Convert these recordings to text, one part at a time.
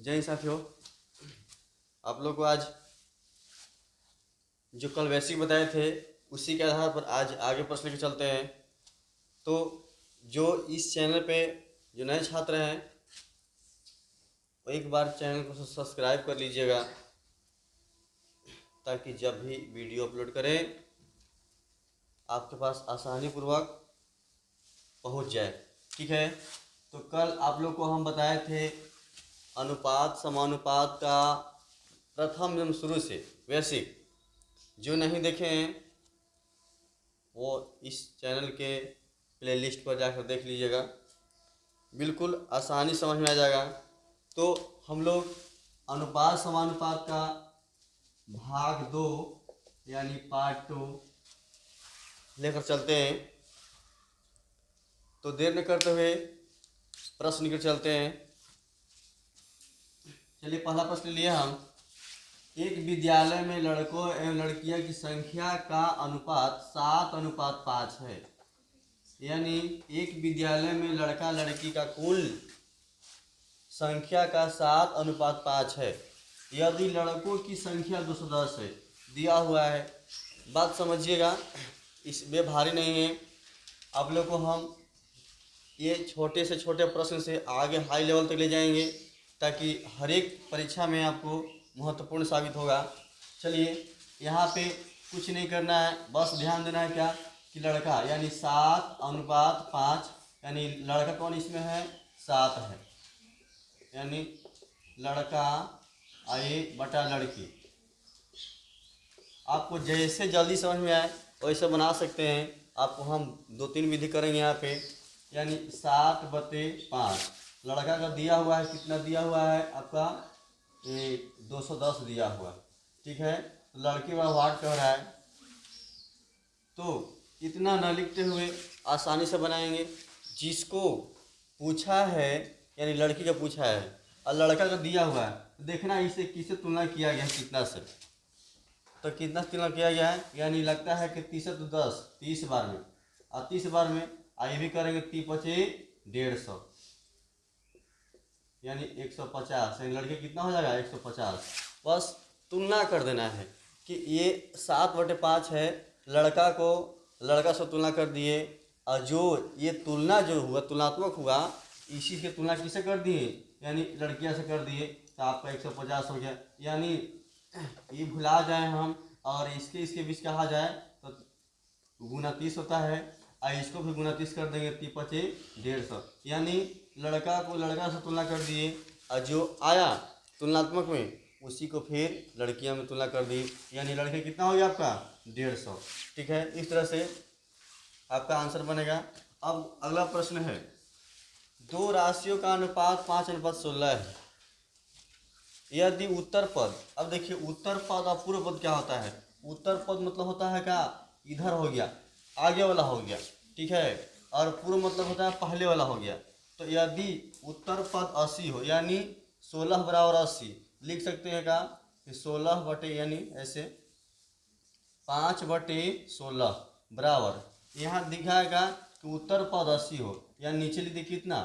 जय हिंद साथियों। आप लोग को आज जो कल बेसिक बताए थे उसी के आधार पर आज आगे प्रश्न लेकर चलते हैं। तो जो इस चैनल पे जो नए छात्र हैं वो एक बार चैनल को सब्सक्राइब कर लीजिएगा ताकि जब भी वीडियो अपलोड करें आपके पास आसानी पूर्वक पहुंच जाए। ठीक है, तो कल आप लोग को हम बताए थे अनुपात समानुपात का प्रथम एवं शुरू से बेसिक। जो नहीं देखे हैं वो इस चैनल के प्लेलिस्ट पर जाकर देख लीजिएगा, बिल्कुल आसानी समझ में आ जाएगा। तो हम लोग अनुपात समानुपात का भाग 2 यानी पार्ट 2 लेकर चलते हैं। तो देर न करते हुए प्रश्न लेकर चलते हैं। चलिए, पहला प्रश्न लिए हम। एक विद्यालय में लड़कों एवं लड़कियों की संख्या का अनुपात 7:5 है। यानी एक विद्यालय में लड़का लड़की का कुल संख्या का 7:5 है। यदि लड़कों की संख्या 210 है, दिया हुआ है। बात समझिएगा, इसमें भारी नहीं है। आप लोग को हम ये छोटे से छोटे प्रश्न से आगे हाई लेवल तक ले जाएंगे ताकि हर एक परीक्षा में आपको महत्वपूर्ण साबित होगा। चलिए, यहाँ पे कुछ नहीं करना है, बस ध्यान देना है क्या कि लड़का यानी 7:5 यानी लड़का कौन इसमें है, 7 है। यानी लड़का बटा लड़की। आपको जैसे जल्दी समझ में आए वैसे बना सकते हैं। आपको हम 2-3 विधि करेंगे यहाँ पे। यानी 7/5 लड़का का दिया हुआ है, कितना दिया हुआ है आपका 210 दिया हुआ। ठीक है, तो लड़की वाला वार्ड कह रहा है तो इतना न लिखते हुए आसानी से बनाएंगे। जिसको पूछा है यानी लड़की का पूछा है और लड़का का दिया हुआ है, तो देखना इसे किससे तुलना किया गया है, कितना से। तो कितना तुलना किया गया है, यानी लगता है कि 30 तो 10 30 बार में और 30 बार में ये भी करेंगे 30×5 150 यानी 150। यानी लड़के कितना हो जाएगा 150। बस तुलना कर देना है कि ये 7/5 है। लड़का से तुलना कर दिए और जो ये तुलना जो हुआ तुलनात्मक हुआ इसी की तुलना किसे कर दिए यानी लड़कियां से कर दिए, तो आपका 150 हो गया। यानी ये भुला जाए हम और इसके बीच कहा जाए तो गुना 30 होता है और इसको भी गुना 30 कर देंगे 30×5 150। यानी लड़का को लड़का से तुलना कर दिए और जो आया तुलनात्मक में उसी को फिर लड़कियां में तुलना कर दी। यानी लड़के कितना हो गया आपका 150। ठीक है, इस तरह से आपका आंसर बनेगा। अब अगला प्रश्न है, दो राशियों का अनुपात 5:16 है। यदि उत्तर पद, अब देखिए उत्तर पद और पूर्व पद क्या होता है। उत्तर पद मतलब होता है क्या, इधर हो गया, आगे वाला हो गया। ठीक है, और पूर्व मतलब होता है पहले वाला हो गया। तो यदि उत्तर पद 80 हो यानी 16 बराबर 80 लिख सकते हैं क्या कि 16 बटे यानी ऐसे 5/16 बराबर, यहाँ दिखाएगा कि उत्तर पद 80 हो यानी नीचे लिख दिए कितना,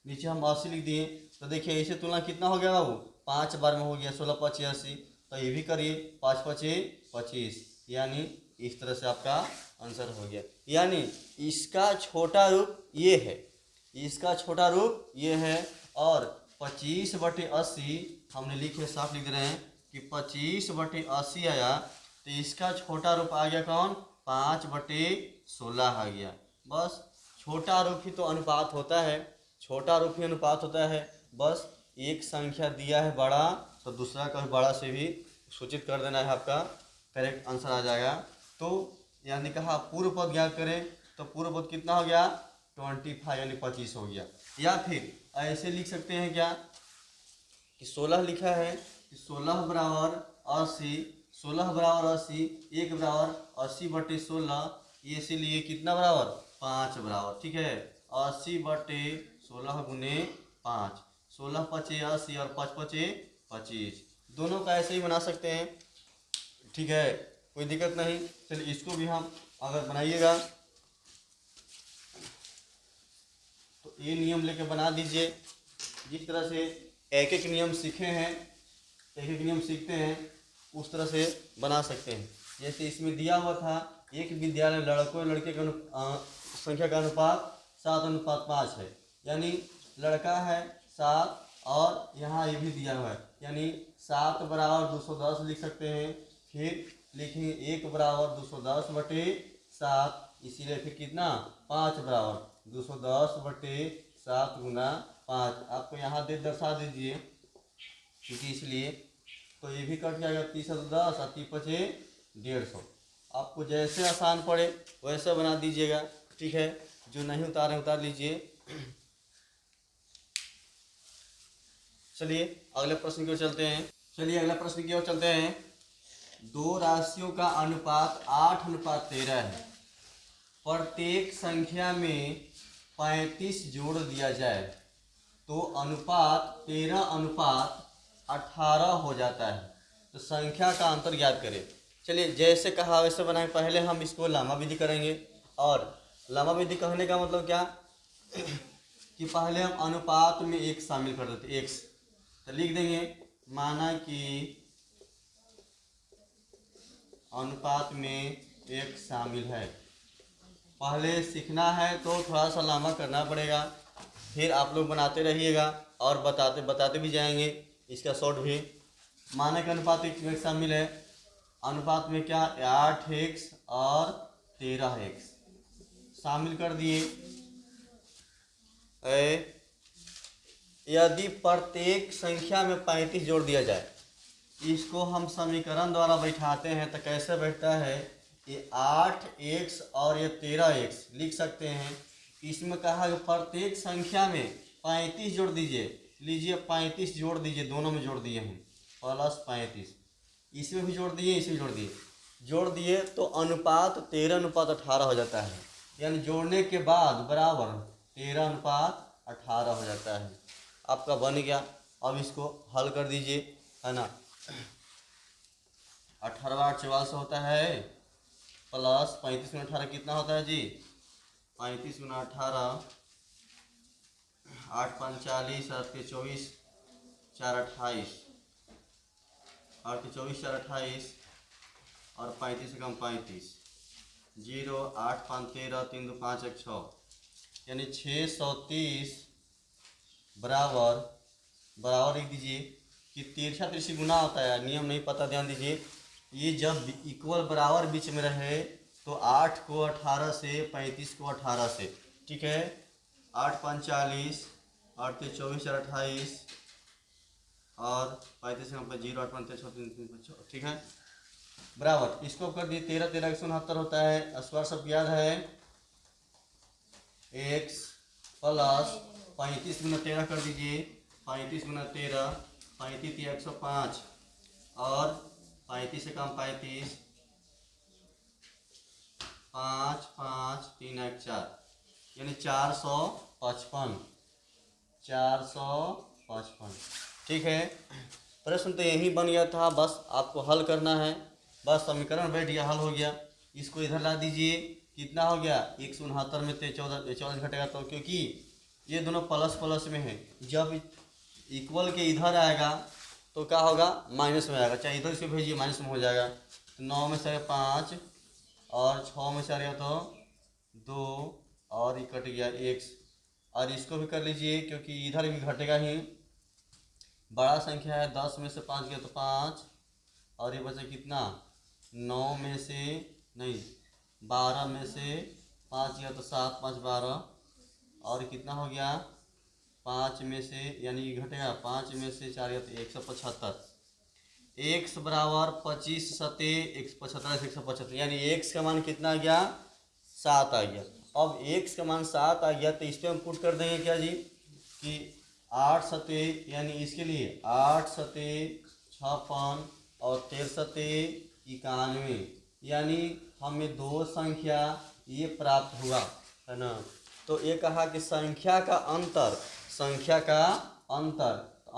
नीचे हम 80 लिख दिए। तो देखिए इसे तुलना कितना हो गया बाबू, 5 बार में हो गया 16×5 80। तो ये भी करिए 5×5 25। यानी इस तरह से आपका आंसर हो गया। यानी इसका छोटा रूप ये है, इसका छोटा रूप ये है और 25/80 हमने लिखे, साफ लिख रहे हैं कि 25/80 आया। तो इसका छोटा रूप आ गया कौन, 5/16 आ गया। बस छोटा रूप ही तो अनुपात होता है, छोटा रूप ही अनुपात होता है। बस एक संख्या दिया है बड़ा तो दूसरा का बड़ा से भी सूचित कर देना है, आपका करेक्ट आंसर आ जाएगा। तो यानी कहा पूर्व पद ज्ञात करें तो पूर्व पद कितना हो गया 25 यानी 25 हो गया। या फिर ऐसे लिख सकते हैं क्या कि 16 लिखा है कि 16 बराबर 80, 16 बराबर 80, 1 बराबर 80/16, ये इसीलिए कितना बराबर 5 बराबर। ठीक है, 80/16 गुने 5, 16×5 80 और 5×5 25। दोनों का ऐसे ही बना सकते हैं। ठीक है, कोई दिक्कत नहीं। चलिए इसको भी हम अगर बनाइएगा तो ये नियम लेके बना दीजिए जिस तरह से एक एक नियम सीखे हैं, एक एक नियम सीखते हैं, उस तरह से बना सकते हैं। जैसे इसमें दिया हुआ था एक विद्यालय लड़कों लड़के का संख्या का अनुपात 7:5 है, यानी लड़का है 7 और यहाँ ये भी दिया हुआ है, यानी 7 बराबर 210 लिख सकते हैं। फिर लिखेंगे 1 बराबर 210 बटे 7, इसीलिए फिर कितना 5 बराबर 210 बटे 7 गुना 5। आपको यहाँ दे दर्शा दीजिए क्योंकि इसलिए, तो ये भी कट जाएगा 30 और 10 और 30 बचे 150। आपको जैसे आसान पड़े वैसे बना दीजिएगा, ठीक है। जो नहीं उतारे उतार लीजिए। चलिए अगले प्रश्न की ओर चलते हैं। दो राशियों का अनुपात 8:13 है। प्रत्येक संख्या में 35 जोड़ दिया जाए तो अनुपात 13:18 हो जाता है। तो संख्या का अंतर ज्ञात करें। चलिए जैसे कहा वैसे बनाएं। पहले हम इसको लामा विधि करेंगे। और लामा विधि कहने का मतलब क्या कि पहले हम अनुपात में एक शामिल कर देते, एक्स। तो लिख देंगे माना कि अनुपात में एक शामिल है। पहले सीखना है तो थोड़ा सा लामा करना पड़ेगा, फिर आप लोग बनाते रहिएगा और बताते भी जाएंगे इसका शॉर्ट भी। माना कि अनुपात में एक शामिल है। अनुपात में क्या 8x और 13x शामिल कर दिए। यदि प्रत्येक संख्या में 35 जोड़ दिया जाए, इसको हम समीकरण द्वारा बैठाते हैं तो कैसे बैठता है, ये 8x और ये 13x लिख सकते हैं। इसमें कहा कि प्रत्येक संख्या में 35 जोड़ दीजिए। लीजिए 35 जोड़ दीजिए, दोनों में जोड़ दिए हैं प्लस 35, इसमें भी जोड़ दिए, इसमें जोड़ दिए तो अनुपात 13:18 हो जाता है। यानी जोड़ने के बाद बराबर 13:18 हो जाता है। आपका बन गया। अब इसको हल कर दीजिए, है ना। 18/8 होता है प्लस 35 × 18 कितना होता है जी, 35 × 18 8 × 5 40, 8 के 24, 4 28, 8 के 24 4 28 और 35 से कम 35, 0 8 5 13, 3 2 5 1 6, यानी 630 बराबर लिख दीजिए कि तिरछा तिरछी गुना होता है। नियम नहीं पता, ध्यान दीजिए। ये जब इक्वल बराबर बीच में रहे तो 8 को 18 से, 35 को 18 से, ठीक है। 8 5 40, 8 के 24 4 28 और 35 से 0 8 5 13, ठीक है, बराबर। इसको कर दिए 13 13 169 होता है। स्क्वायर सब याद है, x प्लस 35 × 13 कर दीजिए, 35 × 13, 35 105 और 35 से कम 35, 5 5 3 1 4, यानी 455, ठीक है। प्रश्न तो यही बन गया था, बस आपको हल करना है। बस समीकरण बैठ गया, हल हो गया। इसको इधर ला दीजिए, कितना हो गया 169 में 14 घटेगा तो, क्योंकि ये दोनों प्लस प्लस में है। जब इक्वल के इधर आएगा तो क्या होगा, माइनस में आएगा। चाहे इधर से भेजिए माइनस में हो जाएगा। तो 9 में से 5 और 6 में से आ गया तो 2 और ये कट गया x। और इसको भी कर लीजिए क्योंकि इधर भी घटेगा ही। बड़ा संख्या है, 10 में से 5 गया तो 5 और ये बचा कितना 9 में से नहीं 12 में से 5 गया तो 7 5 12 और कितना हो गया 5 में से, यानी घटेगा 5 में से 4 गया तो 175। x बराबर 25 सते 175 175, यानी x का मान कितना आ गया 7 आ गया। अब x का मान 7 आ गया तो इस पर हम पुट कर देंगे क्या जी कि 8 सते, यानी इसके लिए 8 सते 56 और 13 सते 91, यानी हमें दो संख्या ये प्राप्त हुआ, है ना। तो ये कहा कि संख्या का अंतर तो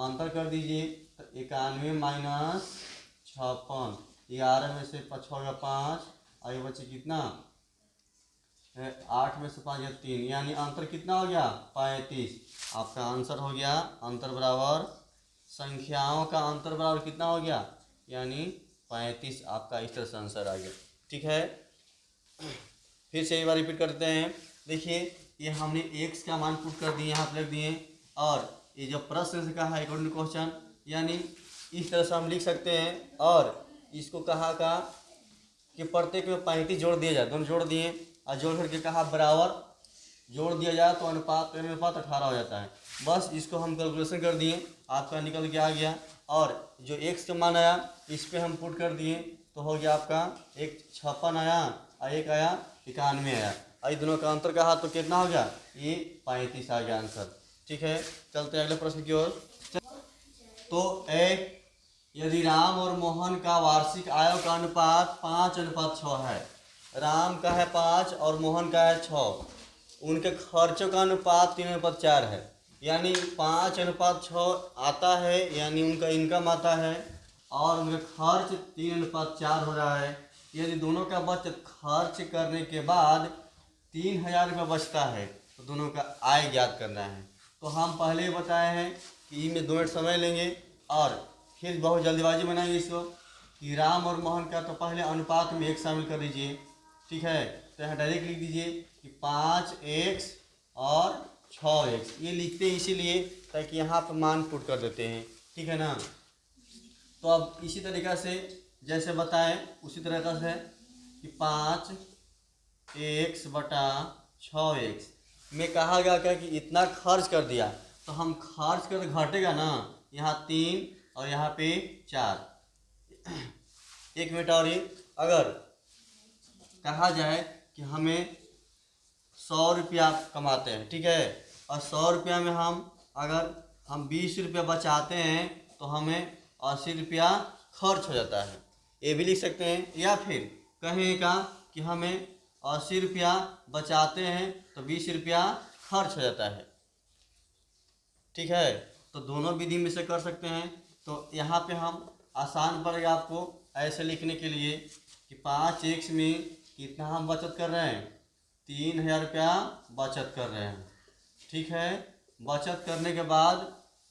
अंतर कर दीजिए। तो 91 माइनस 56, 11 में से 5 होगा 5 और ये बचे कितना 8 में से 5 या 3, यानी अंतर कितना हो गया 35। आपका आंसर हो गया अंतर बराबर संख्याओं का अंतर बराबर कितना हो गया, यानी 35। आपका इस तरह से आंसर आ गया। ठीक है, फिर से एक बार रिपीट करते हैं। देखिए ये हमने x का मान पुट कर दिए, यहाँ पे लिख दिए, और ये जो प्रश्न से कहा है अकॉर्डिंग टू क्वेश्चन, यानी इस तरह से हम लिख सकते हैं। और इसको कहा का कि प्रत्येक में 35 जोड़ दिया जाए, दोनों जोड़ दिए और जोड़ करके कहा बराबर जोड़ दिया जाए तो अनुपात 18 हो जाता है। बस इसको हम कैलकुलेशन कर दिए, आपका निकल के आ गया। और जो x का मान आया इस पर हम पुट कर दिए तो हो गया आपका एक 56 आया और एक आया 91 आया। और दोनों का अंतर कहा तो कितना हो गया, ये 35 आ गया आंसर। ठीक है, चलते हैं अगले प्रश्न की ओर। तो यदि राम और मोहन का वार्षिक आय का अनुपात 5:6 है, राम का है 5 और मोहन का है 6, उनके खर्चों का अनुपात 3:4 है, यानी 5:6 आता है, यानी उनका इनकम आता है और उनका खर्च 3:4 हो रहा है। यदि दोनों का बचत खर्च करने के बाद 3000 रुपये बचता है तो दोनों का आय ज्ञात करना है। तो हम पहले ही बताए हैं कि में 2 मिनट समय लेंगे और फिर बहुत जल्दीबाजी बनाएंगे इसको कि राम और मोहन का तो पहले अनुपात में 1 शामिल कर दीजिए। ठीक है, तो यहाँ डायरेक्ट लिख दीजिए कि 5x और 6x, ये लिखते हैं इसीलिए ताकि यहाँ पर मान पुट कर देते हैं। ठीक है ना, तो अब इसी तरीक़ा से जैसे बताएं उसी तरीक़ा से कि 5x बटा 6x में कहा गया क्या कि इतना खर्च कर दिया, तो हम खर्च कर घटेगा ना, यहाँ 3 और यहाँ पे 4। एक मिनट, और अगर कहा जाए कि हमें 100 रुपया कमाते हैं, ठीक है, और 100 रुपया में अगर हम 20 रुपया बचाते हैं तो हमें 80 रुपया खर्च हो जाता है, ये भी लिख सकते हैं। या फिर कहेगा कि हमें 80 रुपया बचाते हैं तो 20 रुपया खर्च हो जाता है। ठीक है, तो दोनों विधि में से कर सकते हैं। तो यहाँ पे हम आसान पड़ेगा आपको ऐसे लिखने के लिए कि 5x में कितना हम बचत कर रहे हैं, 3000 रुपया बचत कर रहे हैं। ठीक है, बचत करने के बाद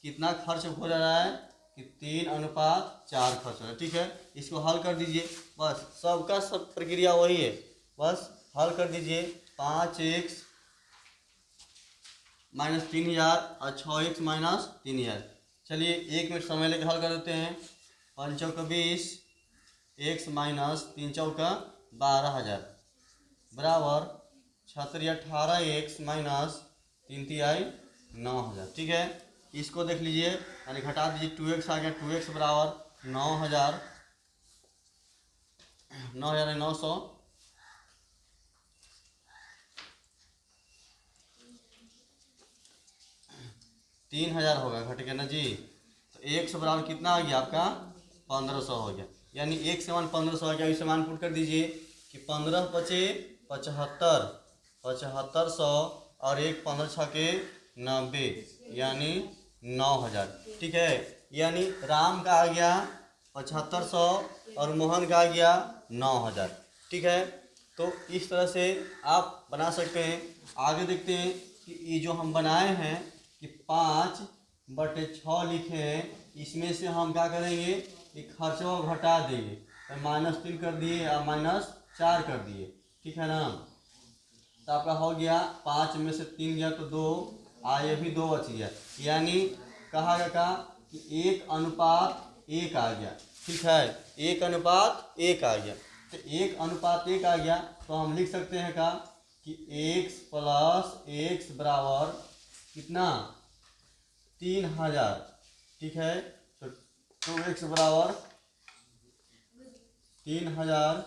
कितना खर्च हो रहा है कि 3:4 खर्च हो रहा है। ठीक है, इसको हल कर दीजिए, बस सबका सब प्रक्रिया वही है, बस हल कर दीजिए। 5x माइनस 3000 और 6x माइनस 3000। चलिए 1 मिनट समय लेकर हल कर देते हैं। 5 चौका 20, x माइनस 3 चौका 12000 बराबर 76 18x माइनस 3 तिहाई 9000। ठीक है, इसको देख लीजिए, यानी घटा दीजिए, 2x आ गया, 2x बराबर 9000 900 3000 होगा, घट गया ना जी। तो 1 बराबर कितना आ गया आपका 1500 हो गया, यानी 1 से मान 1500 आ गया। इसे मान पुट कर दीजिए कि 15 बचे 75, 7500 और 1 15 छके 90, यानी 9000। ठीक है, यानी राम का आ गया 7500 और मोहन का आ गया 9000। ठीक है, तो इस तरह से आप बना सकते हैं। आगे देखते हैं कि ये जो हम बनाए हैं कि 5/6 लिखे हैं, इसमें से हम क्या करेंगे कि खर्चों को घटा देंगे, तो -3 कर दिए और -4 कर दिए। ठीक है ना, तो आपका हो गया 5 में से 3 गया तो 2 आए, भी 2 बच गया, यानी कहा गया कि 1:1 आ गया। ठीक है, 1:1 आ गया, तो 1:1 आ गया तो हम लिख सकते हैं का कि x + x बराबर कितना 3000। ठीक है, तो 2x बराबर 3000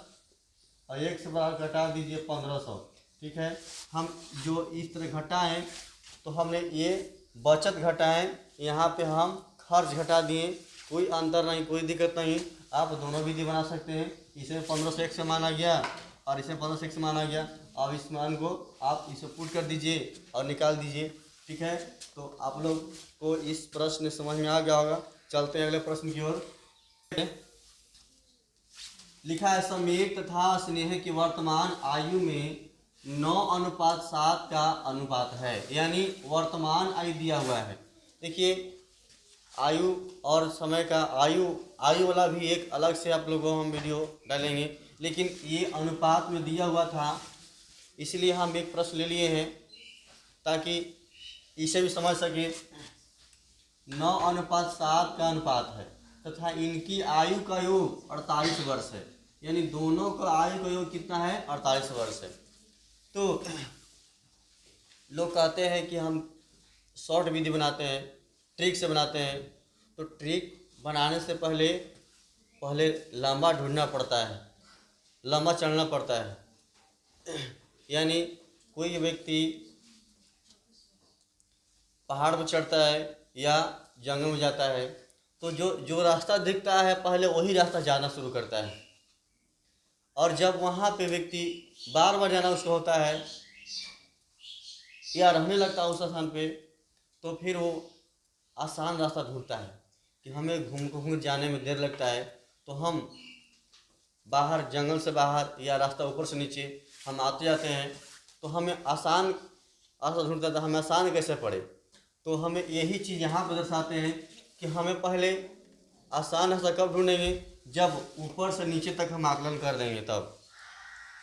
और x बराबर घटा दीजिए 1500। ठीक है, हम जो इस तरह घटाएं तो हमने ये बचत घटाएं, यहाँ पे हम खर्च घटा दिए, कोई अंतर नहीं, कोई दिक्कत नहीं। आप दोनों विधि बना सकते हैं। इसमें 1500 x मान आ गया और इसमें 1500 x मान आ गया। अब इस मान को आप इसे पुट कर दीजिए और निकाल दीजिए। ठीक है, तो आप लोग को इस प्रश्न समझ में आ गया होगा। चलते हैं अगले प्रश्न की ओर। लिखा है समीर तथा स्नेह की वर्तमान आयु में 9:7 का अनुपात है, यानी वर्तमान आयु दिया हुआ है। देखिए आयु और समय का आयु वाला भी एक अलग से आप लोगों को हम वीडियो डालेंगे, लेकिन ये अनुपात में दिया हुआ था इसलिए हम एक प्रश्न ले लिए हैं ताकि इसे भी समझ सकें। 9:7 का अनुपात है तथा इनकी आयु का योग 48 वर्ष है, यानी दोनों का आयु का योग कितना है? 48 वर्ष है। तो लोग कहते हैं कि हम शॉर्ट विधि बनाते हैं, ट्रिक से बनाते हैं। तो ट्रिक बनाने से पहले लंबा ढूंढना पड़ता है, लंबा चलना पड़ता है। यानी कोई व्यक्ति पहाड़ पर चढ़ता है या जंगल में जाता है तो जो रास्ता दिखता है पहले वही रास्ता जाना शुरू करता है, और जब वहाँ पे व्यक्ति बार बार जाना उसको होता है या रहने लगता है उस स्थान पे, तो फिर वो आसान रास्ता ढूंढता है कि हमें घूम जाने में देर लगता है। तो हम बाहर जंगल से बाहर या रास्ता ऊपर से नीचे हम आते जाते हैं, तो हमें आसान रास्ता ढूंढता था, हमें आसान कैसे पड़े। तो हमें यही चीज़ यहाँ पर दर्शाते हैं कि हमें पहले आसान रास्ता कब ढूंढेंगे? जब ऊपर से नीचे तक हम आकलन कर देंगे तब।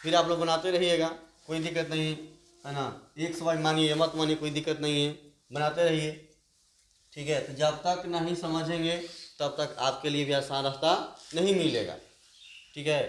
फिर आप लोग बनाते रहिएगा, कोई दिक्कत नहीं है ना। एक सवाल मानिए मत मानिए, कोई दिक्कत नहीं है, बनाते रहिए, ठीक है। तो जब तक नहीं समझेंगे तब तक आपके लिए भी आसान रास्ता नहीं मिलेगा, ठीक है।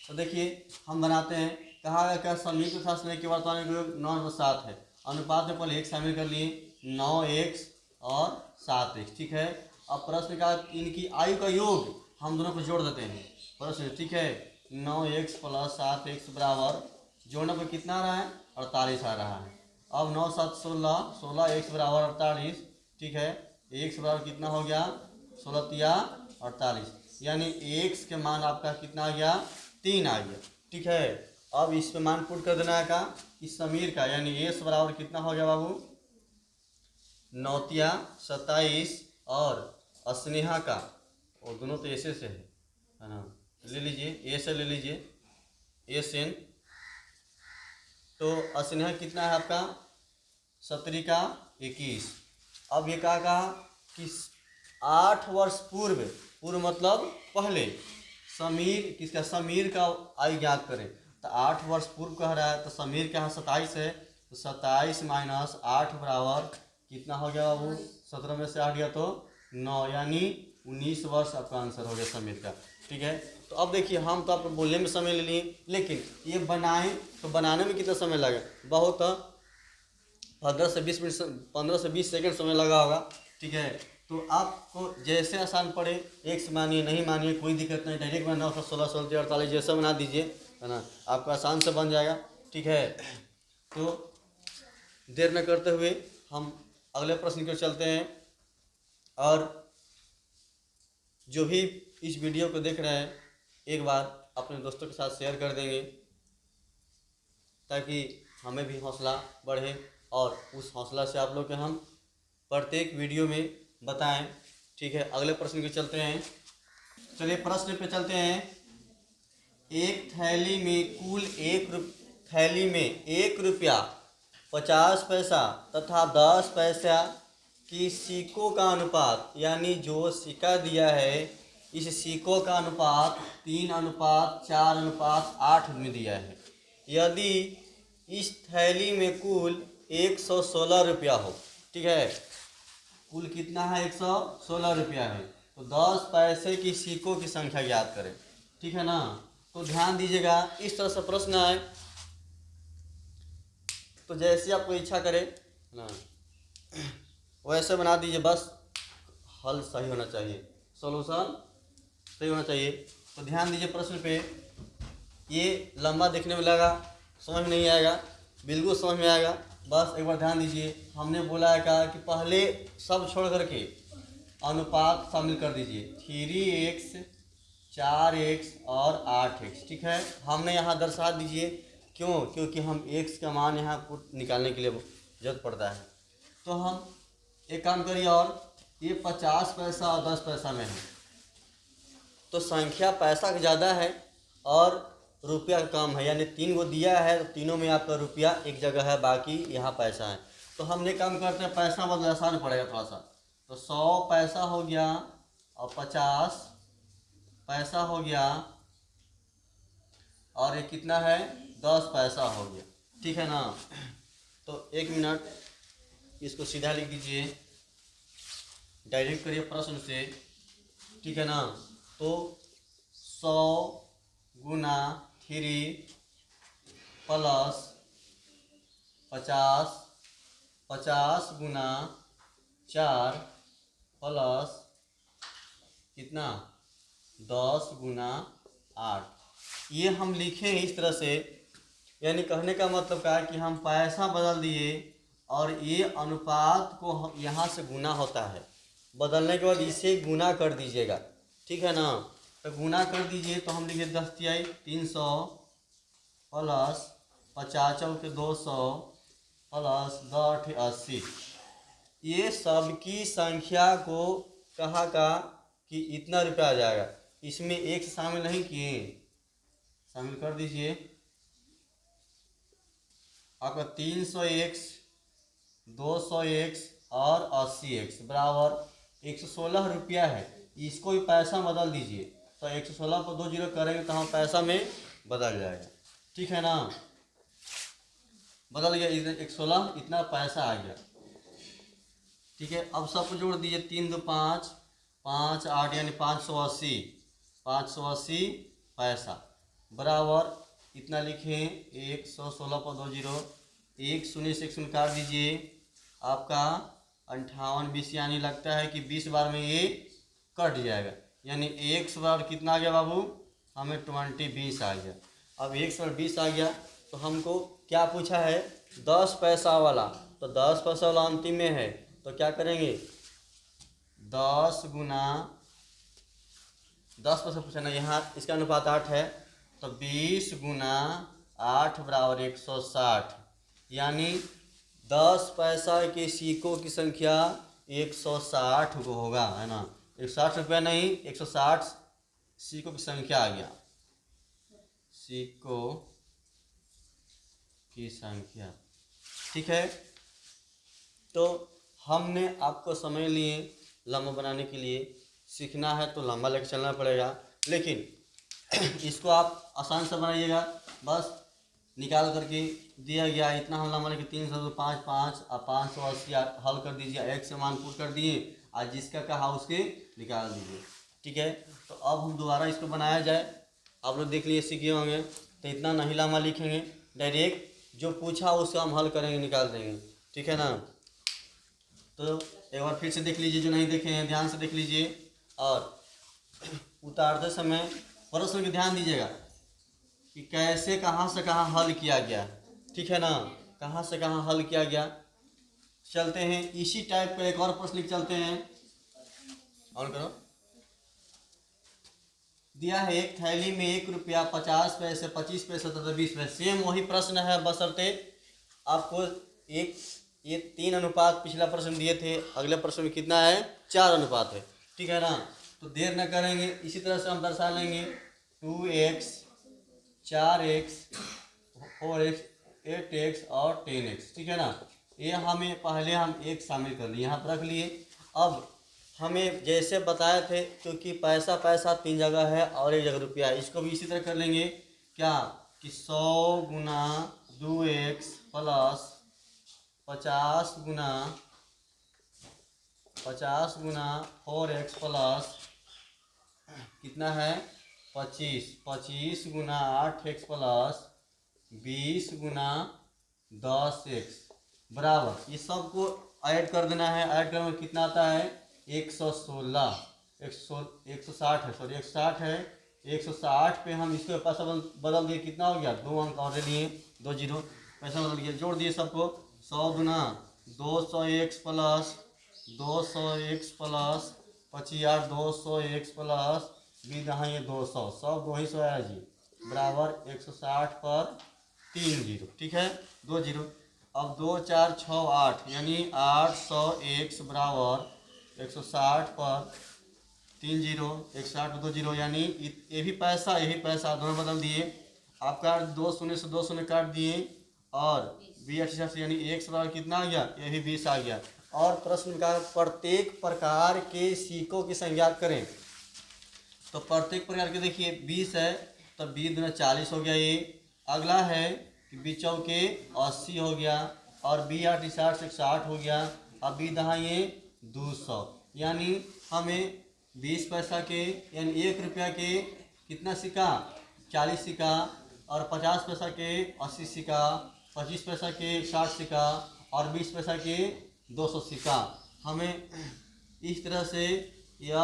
तो देखिए हम बनाते हैं, कहा गया क्या? संयुक्त तथा समय के वर्तमान योग 9:7 है। अनुपात में पहले एक शामिल कर लिए, 9x और 7x, ठीक है। अब प्रश्न का इनकी आयु का योग हम दोनों को जोड़ देते हैं प्रश्न, ठीक है। 9x + 7x बराबर जोड़ने पर कितना आ रहा है? 48 आ रहा है। अब 9 7 16, 16x बराबर 48, ठीक है। x बराबर कितना हो गया? 16 तिया 48, यानी x के मान आपका कितना आ गया? 3 आ गया, ठीक है। अब इस पे मान पुट कर देना है का इस समीर का, यानी s बराबर कितना हो गया बाबू? 9 तिया 27 और स्नेहा का, और दोनों तो ऐसे से है ना, ले लीजिए, ए से ले लीजिए, SN। तो स्नेहा कितना है आपका? 17 का 21। अब ये कहा कि 8 वर्ष पूर्व मतलब पहले समीर किसका? समीर का आयु ज्ञात करें। तो 8 वर्ष पूर्व कह रहा है, तो समीर का 27 है, तो 27 - 8 बराबर कितना हो गया बाबू? 17 में से 8 गया तो 9, यानी 19 वर्ष आपका आंसर हो गया समीर का, ठीक है। तो अब देखिए हम तो आपको बोलने में समय ले लिए, लेकिन ये बनाएं तो बनाने में कितना समय लगे? बहुत 15 से 20 मिनट, 15 से 20 सेकंड समय लगा होगा, ठीक है। तो आपको जैसे आसान पड़े, x मानिए नहीं मानिए कोई दिक्कत नहीं, डायरेक्ट बना 16 16 48 जैसा बना दीजिए, है ना, आपका आसान से बन जाएगा, ठीक है। तो देर न करते हुए हम अगले प्रश्न की चलते हैं, और जो भी इस वीडियो को देख रहे हैं एक बार अपने दोस्तों के साथ शेयर कर देंगे ताकि हमें भी हौसला बढ़े, और उस हौसला से आप लोग के हम प्रत्येक वीडियो में बताएं, ठीक है। अगले प्रश्न के चलते हैं, चलिए प्रश्न पे चलते हैं। एक थैली में कुल थैली में 1 रुपया 50 पैसा तथा 10 पैसा की सिक्कों का अनुपात, यानी जो सिक्का दिया है इस सिक्कों का अनुपात 3:4:8 में दिया है। यदि इस थैली में कुल 116 रुपया हो, ठीक है, कुल कितना है? 116 रुपया है, तो 10 पैसे की सिक्कों की संख्या ज्ञात करें, ठीक है ना। तो ध्यान दीजिएगा, इस तरह से प्रश्न है, तो जैसे आपको इच्छा करे ना वैसे बना दीजिए, बस हल सही होना चाहिए, सॉल्यूशन सही होना चाहिए। तो ध्यान दीजिए प्रश्न पे, ये लंबा देखने में लगा, समझ नहीं आएगा, बिल्कुल समझ में आएगा, बस एक बार ध्यान दीजिए। हमने बोला है कहा कि पहले सब छोड़ करके अनुपात शामिल कर दीजिए, 3x 4x और 8x, ठीक है। हमने यहाँ दर्शा दीजिए, क्यों? क्योंकि हम x का मान यहाँ पुट निकालने के लिए जरूरत पड़ता है। तो हम एक काम करिए, और ये 50 पैसा और 10 पैसा में है, तो संख्या पैसा का ज़्यादा है और रुपया कम है, यानी 3 को दिया है तो तीनों में आपका रुपया एक जगह है, बाकी यहाँ पैसा है। तो हमने काम करते हैं, पैसा मतलब आसान पड़ेगा थोड़ा सा, तो 100 पैसा हो गया और 50 पैसा हो गया और ये कितना है 10 पैसा हो गया। ठीक है ना। तो 1 मिनट इसको सीधा लिख दीजिए, डायरेक्ट करिए प्रश्न से। ठीक है ना। तो 100 गुना 3 प्लस 50 50 गुना 4 प्लस कितना 10 गुना 8, ये हम लिखे इस तरह से। यानी कहने का मतलब क्या है कि हम पैसा बदल दिए और ये अनुपात को यहाँ से गुना होता है, बदलने के बाद इसे गुना कर दीजिएगा। ठीक है ना। तो गुना कर दीजिए तो हम लिखे 10 तिहाई 300 प्लस 50 चौके 200 प्लस 10 80। ये सबकी संख्या को कहा का कि इतना रुपया आ जाएगा। इसमें एक से शामिल नहीं किए, शामिल कर दीजिए। आपका 300x 200x और 80x बराबर 116 रुपया है। इसको भी पैसा बदल दीजिए, तो 116 को 2 जीरो करेंगे तो हम पैसा में बदल जाएगा। ठीक है ना। बदल गया 116, इतना पैसा आ गया। ठीक है। अब सबको जोड़ दीजिए, 3 2 5 5 8 यानी 580 580 पैसा बराबर इतना लिखें 116 पर 2 जीरो, 1 शून्य से 1 शून्य काट दीजिए। आपका 58 20 यानी लगता है कि 20 बार में ये कट जाएगा। यानी 1 बार कितना आ गया बाबू, हमें 20 आ गया। अब 1 बार 20 आ गया तो हमको क्या पूछा है 10 पैसा वाला, तो 10 पैसा वाला अंतिम में है तो क्या करेंगे 10 गुना 10 पैसा पूछा ना, यहाँ इसका अनुपात 8 है तो 20 गुना 8 बराबर 160। यानी 10 पैसा के सिक्कों की संख्या 160 को होगा, है ना। 160 रुपया नहीं 160 सिक्कों की संख्या आ गया, सिक्कों की संख्या। ठीक है। तो हमने आपको समझ लिए लंबा बनाने के लिए, सीखना है तो लंबा लेकर चलना पड़ेगा, लेकिन इसको आप आसान से बनाइएगा। बस निकाल करके दिया गया इतना हम लंबा लेकर 300 तो 5 5 और 580 हल कर दीजिए, एक से मान पुट कर दिए आज जिसका कहा उसके निकाल दीजिए। ठीक है। तो अब हम दोबारा इसको बनाया जाए। आप लोग देख लिए सीखे होंगे, तो इतना नहीं लंबा लिखेंगे, डायरेक्ट जो पूछा उसका हम हल करेंगे, निकाल देंगे। ठीक है ना। तो एक बार फिर से देख लीजिए, जो नहीं देखे हैं ध्यान से देख लीजिए और उतारते समय प्रश्न को ध्यान दीजिएगा कि कैसे कहाँ से कहाँ हल किया गया। ठीक है ना। कहाँ से कहाँ हल किया गया। चलते हैं इसी टाइप का एक और प्रश्न लिख चलते हैं। ऑन करो। दिया है एक थैली में 1 रुपया 50 पैसे 25 पैसे तथा 20 पैसे। सेम वही प्रश्न है, बशर्ते आपको ये 3 अनुपात पिछला प्रश्न दिए थे, अगले प्रश्न में कितना है 4 अनुपात है। ठीक है ना। तो देर न करेंगे, इसी तरह से हम दर्शा लेंगे 2x 4x 4x 8x और 10x। ठीक है ना। ये हमें पहले हम एक शामिल कर लिए, यहाँ पर रख लिए। अब हमें जैसे बताए थे, क्योंकि पैसा पैसा 3 जगह है और 1 जगह रुपया है, इसको भी इसी तरह कर लेंगे क्या कि 100 गुना 2x प्लस 50 गुना 4x प्लस कितना है 25 गुना 8x प्लस 20 गुना 10x बराबर, ये सबको ऐड कर देना है। ऐड करने में कितना आता है 116 160 है, सॉरी 160 है। 160 पे हम इसको पैसा बदल दिए, कितना हो गया 2 अंक और लिए 2 जीरो, पैसा बदल गया। जोड़ दिए सबको 100 गुना 200x plus 200x plus 25 200x plus 20 यहाँ ये 200 सब 2 ही 100 है जी बराबर 160 पर 3 जीरो। ठीक है 2 जीरो। अब 2 4 6 8 यानी 800x बराबर 160 पर 3 जीरो 160 पर 2 जीरो, यानी ये भी पैसा यही पैसा दोनों बदल दिए। आपका 2 शून्य से 2 शून्य काट दिए और 20 यानी 1 बराबर कितना आ गया, ये भी 20 आ गया। और प्रश्न का प्रत्येक प्रकार के सिक्कों की संख्या करें। तो प्रत्येक प्रकार के देखिए 20 है तो 20 दूना 40 हो गया ये। अगला है कि 20 चौके 80 हो गया और 20 आठ 60 से 60 हो गया। अब 20 दहा ये 200, यानी हमें 20 पैसा के यानी 1 रुपया के कितना सिक्का 40 सिक्का और 50 पैसा के 80 सिक्का, 25 पैसा के 60 सिक्का और 20 पैसा के 200 सिक्का। हमें इस तरह से यह